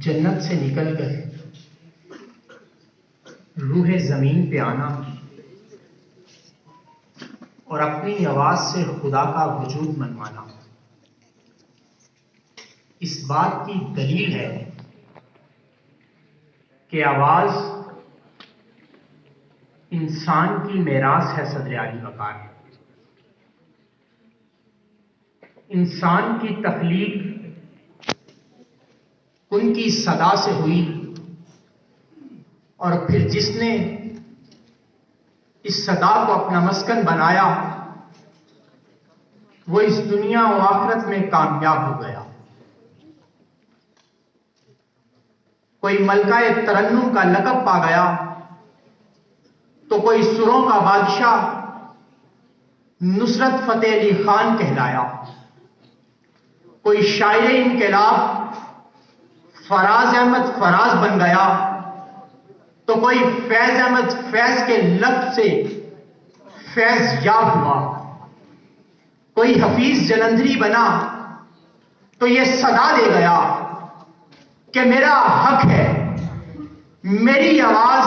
جنت سے نکل کر روح زمین پہ آنا اور اپنی آواز سے خدا کا وجود منوانا اس بات کی دلیل ہے کہ آواز انسان کی میراث ہے صدر عالی وقار۔ انسان کی تخلیق ان کی صدا سے ہوئی اور پھر جس نے اس صدا کو اپنا مسکن بنایا وہ اس دنیا و آخرت میں کامیاب ہو گیا۔ کوئی ملکہ ترنم کا لقب پا گیا تو کوئی سروں کا بادشاہ نصرت فتح علی خان کہلایا، کوئی شاعر انقلاب فراز احمد فراز بن گیا تو کوئی فیض احمد فیض کے لقب سے فیض یاب ہوا، کوئی حفیظ جلندھری بنا تو یہ صدا دے گیا کہ میرا حق ہے میری آواز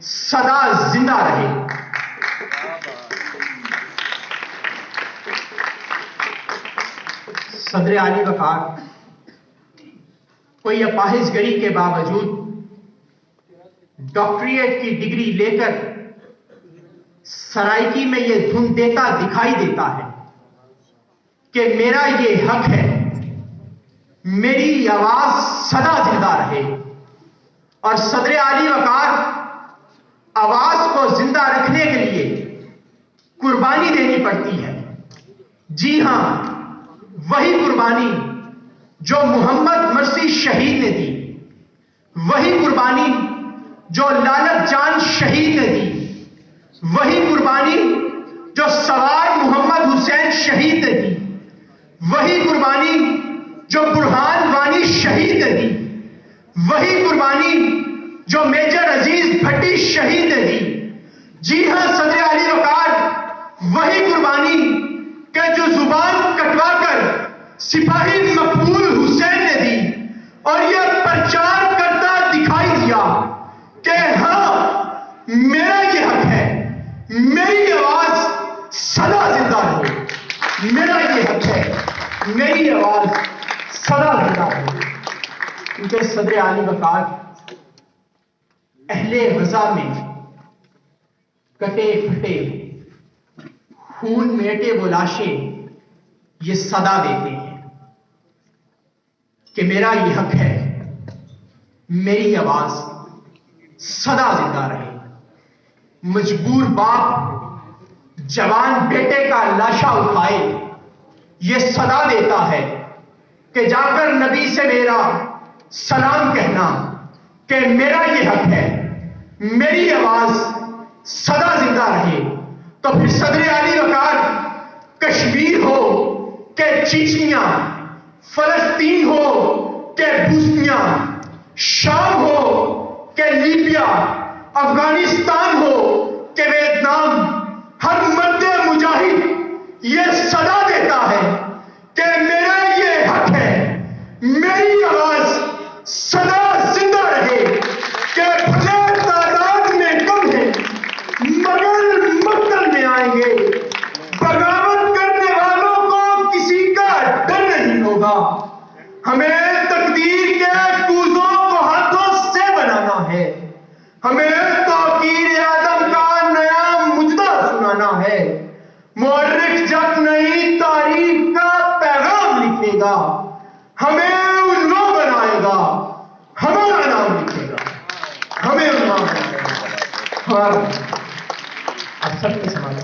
سدا زندہ رہے۔ صدر عالی وقار کوئی اپاہج گری کے باوجود ڈاکٹریٹ کی ڈگری لے کر سرائکی میں یہ دھن دیتا دکھائی دیتا ہے کہ میرا یہ حق ہے میری آواز سدا زندہ رہے، اور صدر عالی وقار آواز کو زندہ رکھنے کے لیے قربانی دینی پڑتی ہے۔ جی ہاں، وہی قربانی جو محمد مرسی شہید نے دی، وہی قربانی جو لالت جان شہید نے دی، وہی قربانی جو سوار محمد حسین شہید نے دی، وہی قربانی جو برہان وانی شہید نے دی، وہی قربانی جو میجر عزیز بھٹی شہید نے دی۔ جی ہاں صدر عالی وقار وہی قربانی کہ جو زبان کٹوا کر سپاہی مقبول حسین نے دی اور یہ پرچار کرتا دکھائی دیا کہ ہاں میرا یہ حق ہے میری آواز سدا زندہ رہے، میرا یہ حق ہے میری آواز سدا زندہ رہے۔ کیونکہ صدر عالی وقار اہل غزہ میں کٹے پھٹے خون میٹے وہ لاشیں یہ صدا دیتے ہیں کہ میرا یہ حق ہے میری آواز سدا زندہ رہے۔ مجبور باپ جوان بیٹے کا لاشا اٹھائے یہ صدا دیتا ہے کہ جا کر نبی سے میرا سلام کہنا کہ میرا یہ حق ہے میری آواز سدا زندہ رہے۔ تو پھر صدر عالی وقار کشمیر ہو کہ چیچنیا، فلسطین ہو کہ بوسنیا، شام ہو کہ لیبیا، افغانستان ہو کہ ویتنام، ہر مرد مجاہد یہ صدا دیتا ہے کہ میرا یہ حق ہے میری آواز سدا زندہ رہے، کہ بھلے تعداد میں کم ہے مگر مقتل میں آئیں گے، بغاوت کرنے والوں کو کسی کا ڈر نہیں ہوگا، ہمیں تقدیر کے کوزوں کو ہاتھوں سے بنانا ہے، ہمیں توقیر آدم کا نیا مجدہ سنانا ہے۔ مورخ جب نئی تاریخ کا پیغام لکھے گا ہمیں عنوان بنائے گا، ہمارا نام لکھے گا، ہمیں عنوان بنائے گا۔ آپ سب کے سماج